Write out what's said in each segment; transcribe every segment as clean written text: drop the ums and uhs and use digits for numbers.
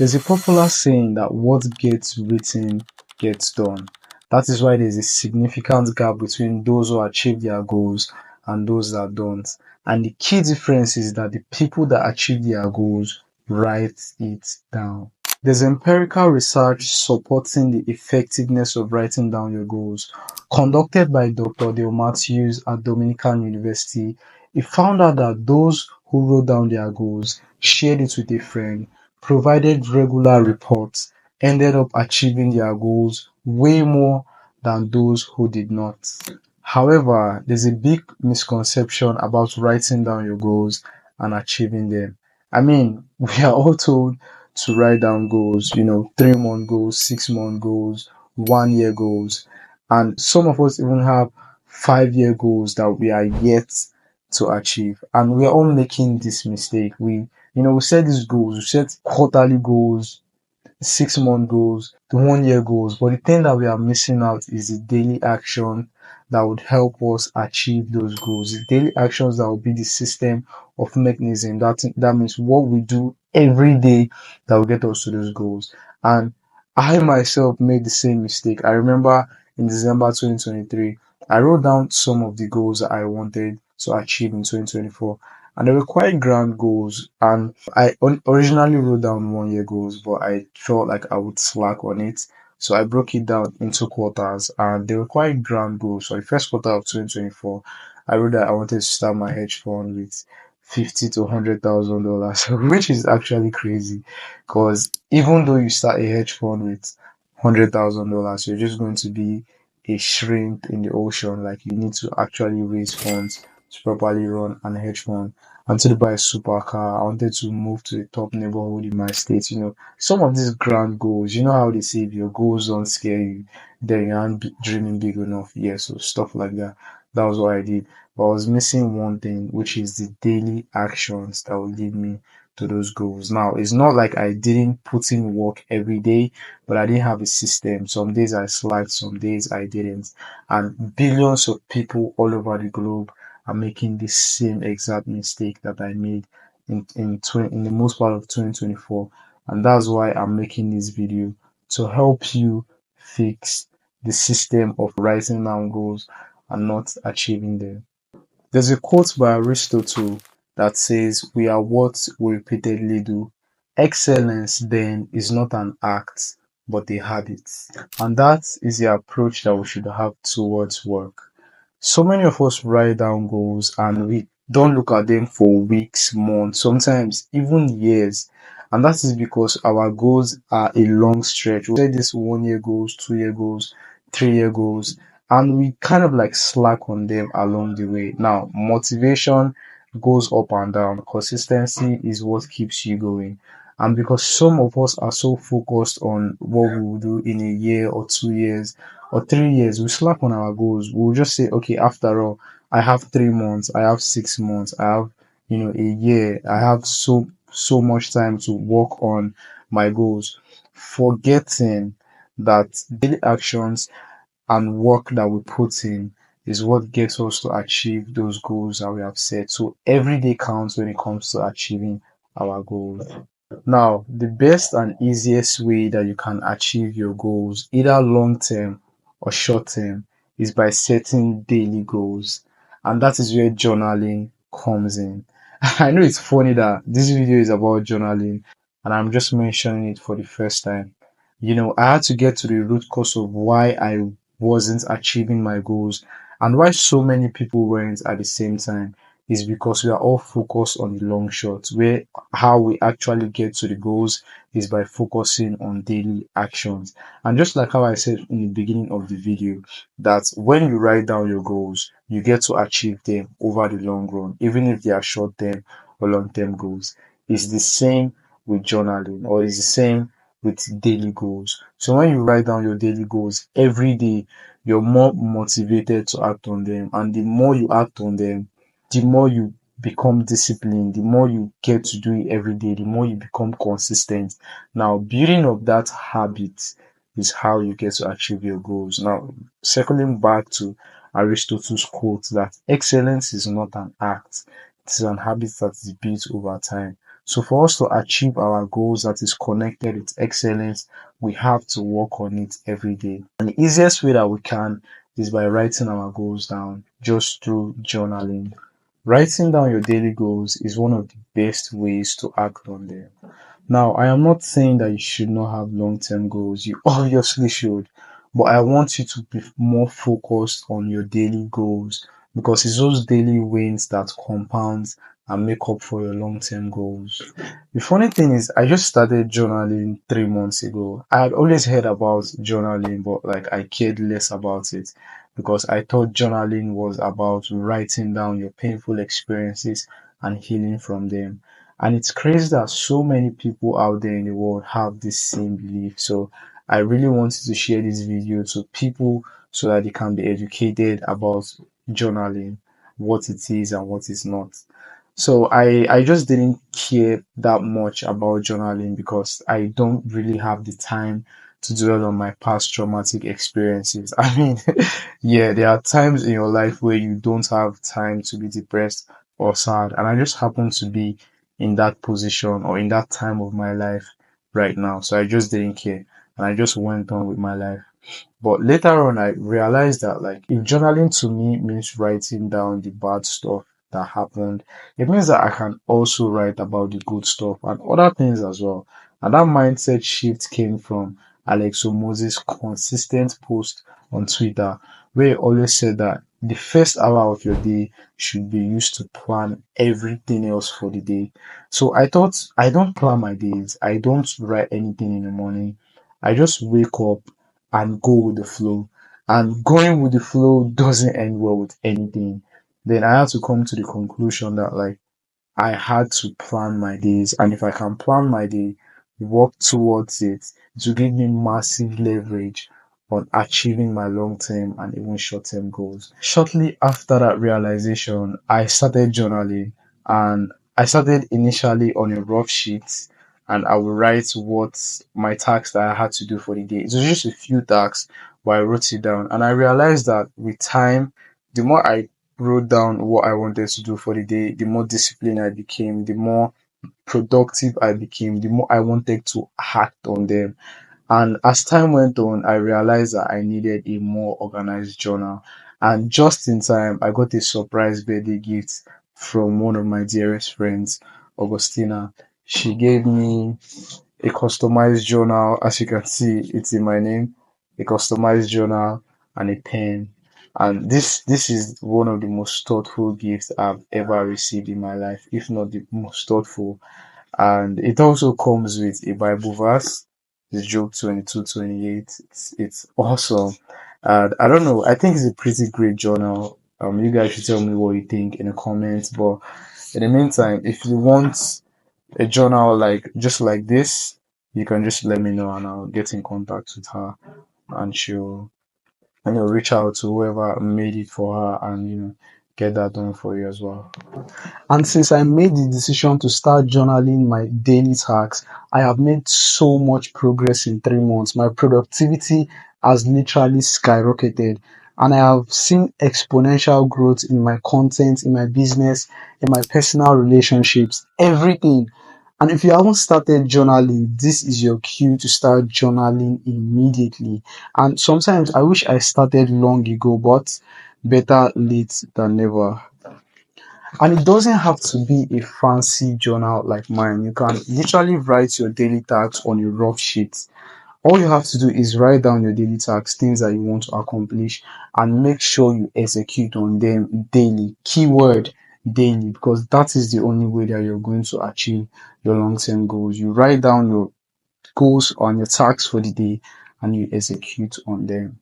There's a popular saying that what gets written gets done. That is why there's a significant gap between those who achieve their goals and those that don't. And the key difference is that the people that achieve their goals write it down. There's empirical research supporting the effectiveness of writing down your goals. Conducted by Dr. Dale Matthews at Dominican University, he found out that those who wrote down their goals, shared it with a friend, provided regular reports, ended up achieving their goals way more than those who did not. However, there's a big misconception about writing down your goals and achieving them. I mean, we are all told to write down goals, 3-month goals, 6-month goals, 1 year goals, and some of us even have 5-year goals that we are yet to achieve. And we're all making this mistake. We set these goals, we set quarterly goals, 6-month goals, the 1-year goals. But the thing that we are missing out is the daily action that would help us achieve those goals. The daily actions that will be the system of mechanism. That means what we do every day that will get us to those goals. And I myself made the same mistake. I remember in December 2023, I wrote down some of the goals that I wanted to achieve in 2024. And they were quite grand goals. And I originally wrote down 1-year goals, but I felt like I would slack on it. So I broke it down into quarters, and they were quite grand goals. So the first quarter of 2024, I wrote that I wanted to start my hedge fund with $50,000 to $100,000, which is actually crazy. Because even though you start a hedge fund with $100,000, you're just going to be a shrimp in the ocean. Like, you need to actually raise funds to properly run an hedge fund. I wanted to buy a supercar. I wanted to move to the top neighborhood in my state. Some of these grand goals, you know how they say if your goals don't scare you, then you aren't dreaming big enough. Yeah, so stuff like that. That was what I did. But I was missing one thing, which is the daily actions that will lead me to those goals. Now, it's not like I didn't put in work every day, but I didn't have a system. Some days I slacked, some days I didn't. And billions of people all over the globe are making the same exact mistake that I made in the most part of 2024. And that's why I'm making this video, to help you fix the system of writing down goals and not achieving them. There's a quote by Aristotle that says, "We are what we repeatedly do." Excellence then is not an act, but a habit. And that is the approach that we should have towards work. So many of us write down goals and we don't look at them for weeks, months, sometimes even years. And that is because our goals are a long stretch. We set this 1-year goals, 2-year goals, 3-year goals, and we kind of like slack on them along the way. Now, motivation goes up and down. Consistency is what keeps you going. And because some of us are so focused on what we will do in a year or 2 years or 3 years, we slack on our goals. We'll just say, okay, after all, I have 3 months, I have 6 months, I have, a year, I have so much time to work on my goals, forgetting that daily actions and work that we put in is what gets us to achieve those goals that we have set. So every day counts when it comes to achieving our goals. Now, the best and easiest way that you can achieve your goals, either long term or short term, is by setting daily goals. And that is where journaling comes in. I know it's funny that this video is about journaling and I'm just mentioning it for the first time. I had to get to the root cause of why I wasn't achieving my goals and why so many people weren't at the same time, is because we are all focused on the long shot, where how we actually get to the goals is by focusing on daily actions. And just like how I said in the beginning of the video, that when you write down your goals, you get to achieve them over the long run, even if they are short term or long term goals. It's the same with journaling, or it's the same with daily goals. So when you write down your daily goals every day, you're more motivated to act on them. And the more you act on them, the more you become disciplined, the more you get to do it every day, the more you become consistent. Now, building up that habit is how you get to achieve your goals. Now, circling back to Aristotle's quote that excellence is not an act, it is an habit that is built over time. So for us to achieve our goals that is connected with excellence, we have to work on it every day. And the easiest way that we can is by writing our goals down just through journaling. Writing down your daily goals is one of the best ways to act on them. Now, I am not saying that you should not have long term goals. You obviously should. But I want you to be more focused on your daily goals because it's those daily wins that compound and make up for your long term goals. The funny thing is, I just started journaling 3 months ago. I had always heard about journaling, but like I cared less about it because I thought journaling was about writing down your painful experiences and healing from them. And it's crazy that so many people out there in the world have this same belief. So I really wanted to share this video to people so that they can be educated about journaling, what it is and what it's not. So I just didn't care that much about journaling because I don't really have the time to dwell on my past traumatic experiences. I mean, yeah, there are times in your life where you don't have time to be depressed or sad, and I just happen to be in that position or in that time of my life right now. So I just didn't care and I just went on with my life. But later on, I realized that like if journaling to me means writing down the bad stuff that happened, it means that I can also write about the good stuff and other things as well. And that mindset shift came from Alex Hormuzi's consistent post on Twitter, where he always said that the first hour of your day should be used to plan everything else for the day. So I thought I don't plan my days. I don't write anything in the morning. I just wake up and go with the flow. And going with the flow doesn't end well with anything. Then I had to come to the conclusion that like I had to plan my days. And if I can plan my day, work towards it, it will give me massive leverage on achieving my long term and even short term goals. Shortly after that realization, I started journaling and I started initially on a rough sheet and I would write what my tasks that I had to do for the day. It was just a few tasks, but I wrote it down and I realized that with time, the more I wrote down what I wanted to do for the day, the more disciplined I became, the more productive I became, the more I wanted to act on them. And as time went on, I realized that I needed a more organized journal. And just in time, I got a surprise birthday gift from one of my dearest friends, Augustina. She gave me a customized journal. As you can see, it's in my name, a customized journal and a pen. And this is one of the most thoughtful gifts I've ever received in my life, if not the most thoughtful. And it also comes with a Bible verse. It's Job 22:28. It's awesome. And I don't know, I think it's a pretty great journal. You guys should tell me what you think in the comments. But in the meantime, if you want a journal like just like this, you can just let me know and I'll get in contact with her and she'll reach out to whoever made it for her and get that done for you as well. And since I made the decision to start journaling my daily tasks, I have made so much progress in 3 months. My productivity has literally skyrocketed. And I have seen exponential growth in my content, in my business, in my personal relationships, everything. And if you haven't started journaling, this is your cue to start journaling immediately. And sometimes I wish I started long ago, but better late than never. And it doesn't have to be a fancy journal like mine. You can literally write your daily tasks on a rough sheet. All you have to do is write down your daily tasks, things that you want to accomplish, and make sure you execute on them daily. Keyword daily, because that is the only way that you're going to achieve your long term goals. You write down your goals on your tasks for the day and you execute on them.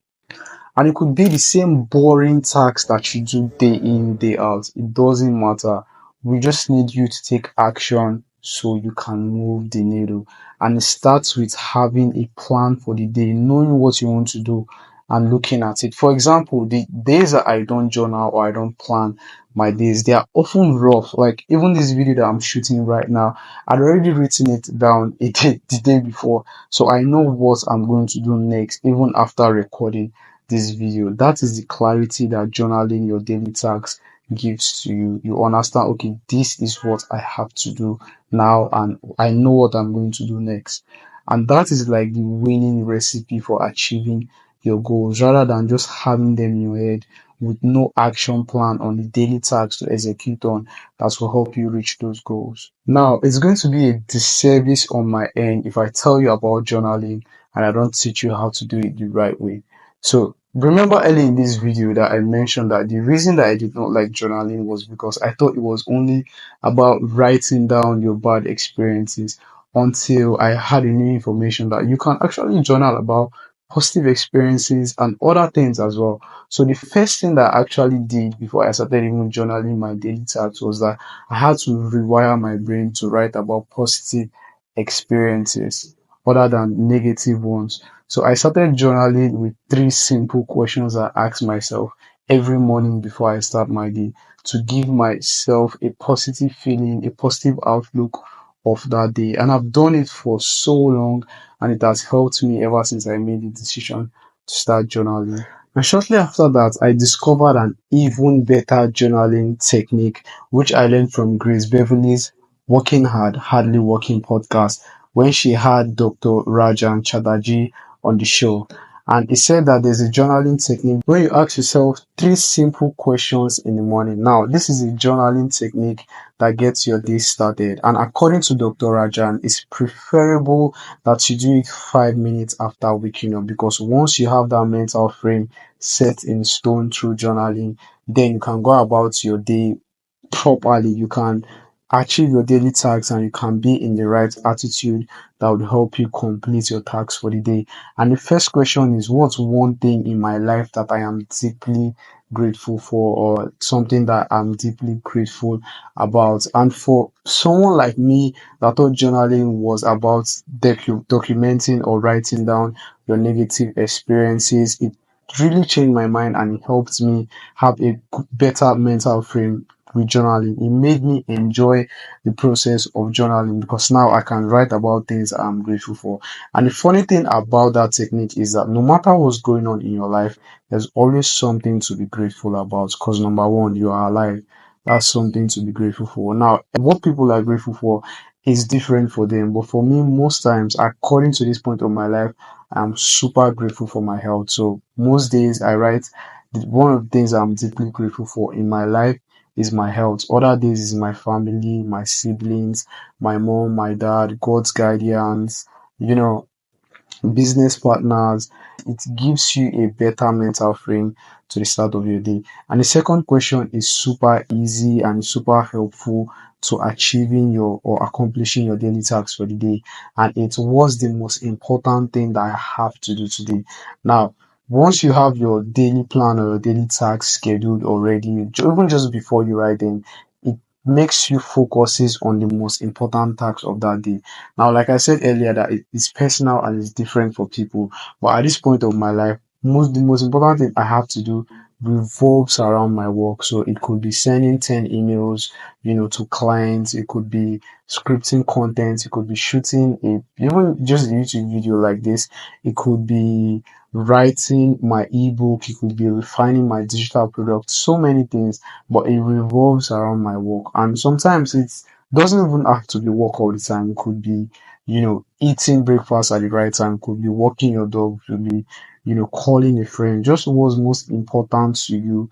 And it could be the same boring tasks that you do day in, day out. It doesn't matter. We just need you to take action so you can move the needle. And it starts with having a plan for the day, knowing what you want to do and looking at it. For example, the days that I don't journal or I don't plan my days, they are often rough. Like even this video that I'm shooting right now, I'd already written it down the day before. So I know what I'm going to do next, even after recording this video. That is the clarity that journaling your daily tasks gives to you. You understand, okay, this is what I have to do now, and I know what I'm going to do next. And that is like the winning recipe for achieving your goals rather than just having them in your head with no action plan on the daily tasks to execute on that will help you reach those goals. Now, it's going to be a disservice on my end if I tell you about journaling and I don't teach you how to do it the right way. So, remember early in this video that I mentioned that the reason that I did not like journaling was because I thought it was only about writing down your bad experiences, until I had a new information that you can actually journal about positive experiences and other things as well. So the first thing that I actually did before I started even journaling my daily tasks was that I had to rewire my brain to write about positive experiences other than negative ones. So I started journaling with three simple questions I ask myself every morning before I start my day to give myself a positive feeling, a positive outlook of that day. And I've done it for so long, and it has helped me ever since I made the decision to start journaling. And shortly after that, I discovered an even better journaling technique, which I learned from Grace Beverly's Working Hard, Hardly Working podcast when she had Dr. Rajan Chaterjee on the show. And he said that there's a journaling technique where you ask yourself three simple questions in the morning. Now, this is a journaling technique that gets your day started. And according to Dr. Rajan, it's preferable that you do it 5 minutes after waking up, because once you have that mental frame set in stone through journaling, then you can go about your day properly. You can achieve your daily tasks and you can be in the right attitude that would help you complete your tasks for the day. And the first question is, what's one thing in my life that I am deeply grateful for, or something that I'm deeply grateful about? And for someone like me that thought journaling was about documenting or writing down your negative experiences, it really changed my mind and it helped me have a better mental frame with journaling. It made me enjoy the process of journaling because now I can write about things I'm grateful for. And the funny thing about that technique is that no matter what's going on in your life, there's always something to be grateful about, because number one, you are alive. That's something to be grateful for. Now, what people are grateful for is different for them. But for me, most times, according to this point of my life, I'm super grateful for my health. So most days I write one of the things I'm deeply grateful for in my life is my health. Other days is my family, my siblings, my mom, my dad, God's guidance, you know, business partners. It gives you a better mental frame to the start of your day. And the second question is super easy and super helpful to achieving your or accomplishing your daily tasks for the day. And it was the most important thing that I have to do today. Now, once you have your daily plan or your daily tasks scheduled already, even just before you write them, it makes you focuses on the most important tasks of that day. Now, like I said earlier, that it's personal and it's different for people. But at this point of my life, the most important thing I have to do revolves around my work. So it could be sending 10 emails, to clients. It could be scripting content. It could be shooting even just a YouTube video like this. It could be writing my ebook. It could be refining my digital product. So many things, but it revolves around my work. And sometimes it's doesn't even have to be work all the time. It could be, eating breakfast at the right time. It could be walking your dog. It could be, calling a friend. Just what's most important to you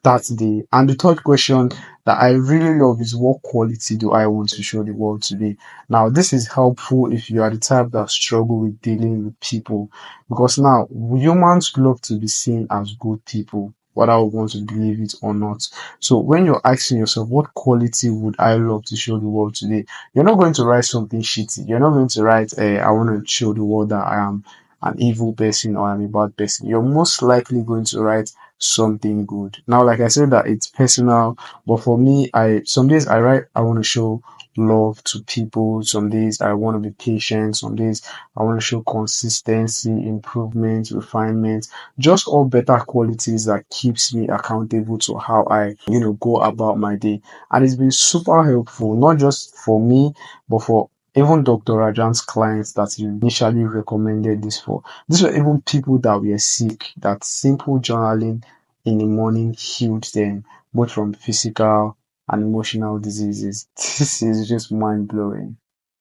that day. And the third question that I really love is, what quality do I want to show the world today? Now, this is helpful if you are the type that struggle with dealing with people, because now humans love to be seen as good people, whether I want to believe it or not. So when you're asking yourself, what quality would I love to show the world today? You're not going to write something shitty. You're not going to write, I want to show the world that I am an evil person or I'm a bad person. You're most likely going to write something good. Now, like I said, that it's personal, but for me, I some days I write I want to show love to people. Some days I want to be patient. Some days I want to show consistency, improvement, refinement, just all better qualities that keeps me accountable to how I, go about my day. And it's been super helpful, not just for me, but for even Dr. Rajan's clients that he initially recommended this for. These were even people that were sick, that simple journaling in the morning healed them. both from physical and emotional diseases. This is just mind blowing.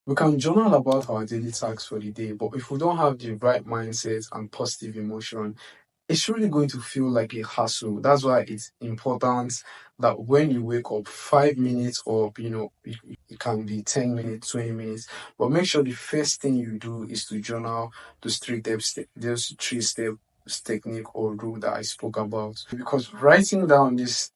We can journal about our daily tasks for the day, but if we don't have the right mindset and positive emotion, it's really going to feel like a hassle. That's why it's important that when you wake up, 5 minutes or it can be 10 minutes, 20 minutes, but make sure the first thing you do is to journal those 3 steps technique or rule that I spoke about. Because writing down these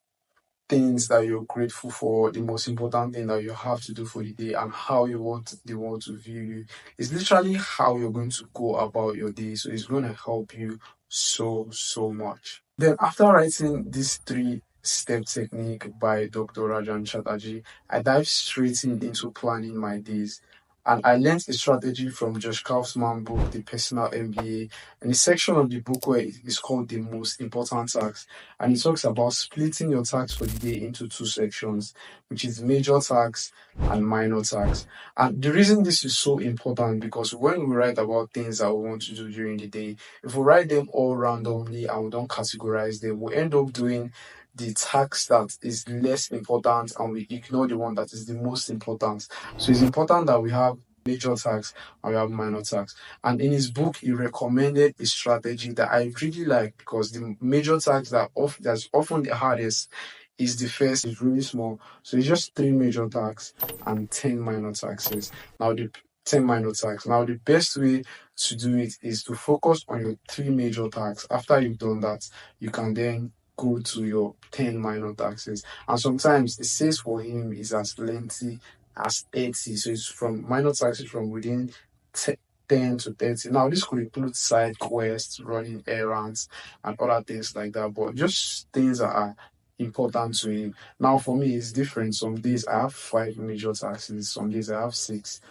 things that you're grateful for, the most important thing that you have to do for the day, and how you want the world to view you, is literally how you're going to go about your day. So it's going to help you so much. Then after writing this 3 step technique by Dr. Rajan Chatterjee, I dive straight into planning my days. And I learned a strategy from Josh Kaufman book, The Personal MBA, and the section of the book where it is called the most important tasks. And it talks about splitting your tasks for the day into 2 sections, which is major tasks and minor tasks. And the reason this is so important, because when we write about things that we want to do during the day, if we write them all randomly and we don't categorize them, we end up doing the task that is less important and we ignore the one that is the most important. So it's important that we have major tasks and we have minor tasks. And in his book, he recommended a strategy that I really like, because the major task that's often the hardest is the first, is really small. So it's just 3 major tasks and 10 minor tasks. Now the 10 minor tasks. Now the best way to do it is to focus on your 3 major tasks. After you've done that, you can then go to your 10 minor tasks. And sometimes it says for him is as lengthy as 30. So it's from minor tasks from within 10 to 30. Now, this could include side quests, running errands, and other things like that, but just things that are important to him. Now, for me, it's different. Some days I have 5 major tasks, some days I have 6.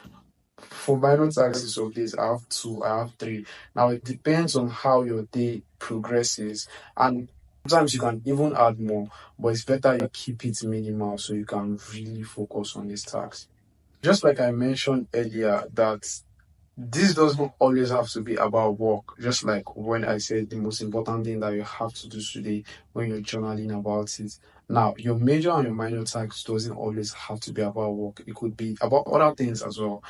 For minor tasks, some days I have 2, I have 3. Now, it depends on how your day progresses, and sometimes you can even add more, but it's better you keep it minimal so you can really focus on these tasks. Just like I mentioned earlier, that this doesn't always have to be about work. Just like when I said the most important thing that you have to do today when you're journaling about it. Now, your major and your minor tasks doesn't always have to be about work. It could be about other things as well.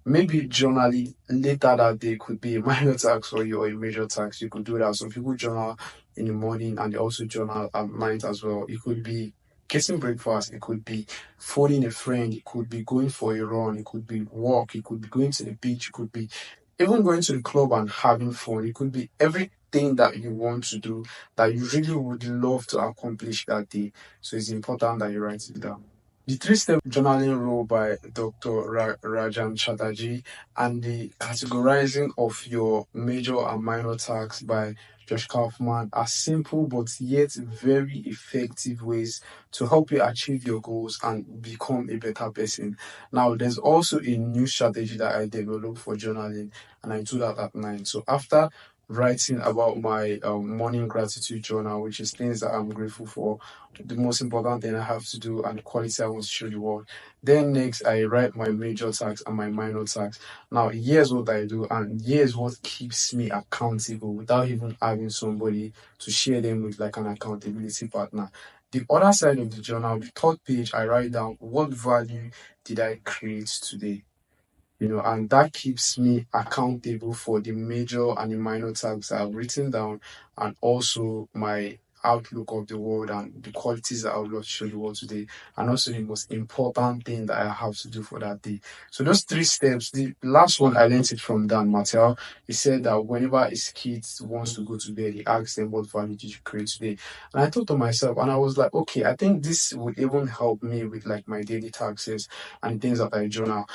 Maybe journaling later that day could be a minor task for you or a major task. You could do that. Some people journal in the morning and they also journal at night as well. It could be getting breakfast. It could be phoning a friend. It could be going for a run. It could be walk. It could be going to the beach. It could be even going to the club and having fun. It could be everything that you want to do that you really would love to accomplish that day. So it's important that you write it down. The 3 step journaling rule by Dr. Rajan Chatterjee and the categorizing of your major and minor tasks by Josh Kaufman are simple but yet very effective ways to help you achieve your goals and become a better person. Now, there's also a new strategy that I developed for journaling, and I do that at night. So after writing about my morning gratitude journal, which is things that I'm grateful for, the most important thing I have to do, and the quality I want to show the world. Then next, I write my major tasks and my minor tasks. Now, here's what I do, and here's what keeps me accountable without even having somebody to share them with, like an accountability partner. The other side of the journal, the third page, I write down what value did I create today, and that keeps me accountable for the major and the minor tasks I've written down, and also my outlook of the world and the qualities that I would love to show the world today, and also the most important thing that I have to do for that day. So those 3 steps, the last one I learned it from Dan Martell. He said that whenever his kids wants to go to bed, he asks them what value did you create today. And I thought to myself, and I was like, okay, I think this would even help me with like my daily tasks and things that I journal.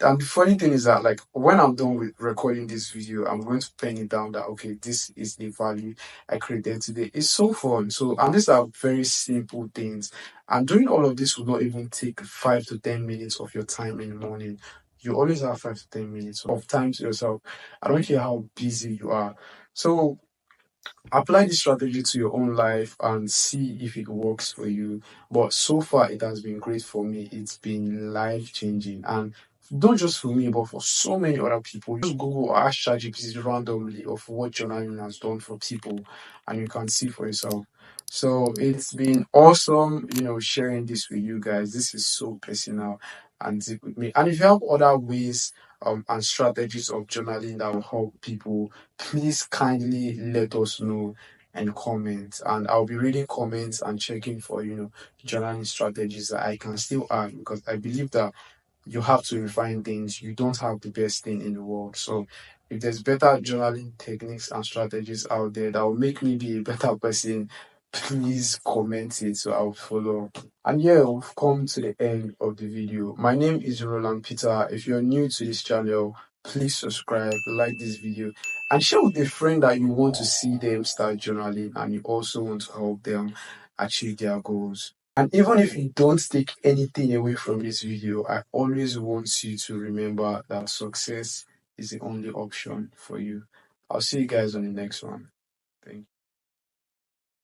And the funny thing is that, like, when I'm done with recording this video, I'm going to pen it down that, okay, this is the value I created today. It's so fun. So, and these are very simple things. And doing all of this will not even take 5 to 10 minutes of your time in the morning. You always have 5 to 10 minutes of time to yourself. I don't care how busy you are. So, apply this strategy to your own life and see if it works for you. But so far, it has been great for me. It's been life changing. And don't just for me, but for so many other people. Just Google or ask ChatGPT randomly of what journaling has done for people, and you can see for yourself. So it's been awesome, sharing this with you guys. This is so personal and deep with me. And if you have other ways and strategies of journaling that will help people, please kindly let us know and comment. And I'll be reading comments and checking for journaling strategies that I can still add, because I believe that you have to refine things. You don't have the best thing in the world. So if there's better journaling techniques and strategies out there that will make me be a better person, please comment it so I'll follow. And yeah, we've come to the end of the video. My name is Roland Peter. If you're new to this channel, please subscribe, like this video, and share with a friend that you want to see them start journaling and you also want to help them achieve their goals. And even if you don't take anything away from this video, I always want you to remember that success is the only option for you. I'll see you guys on the next one.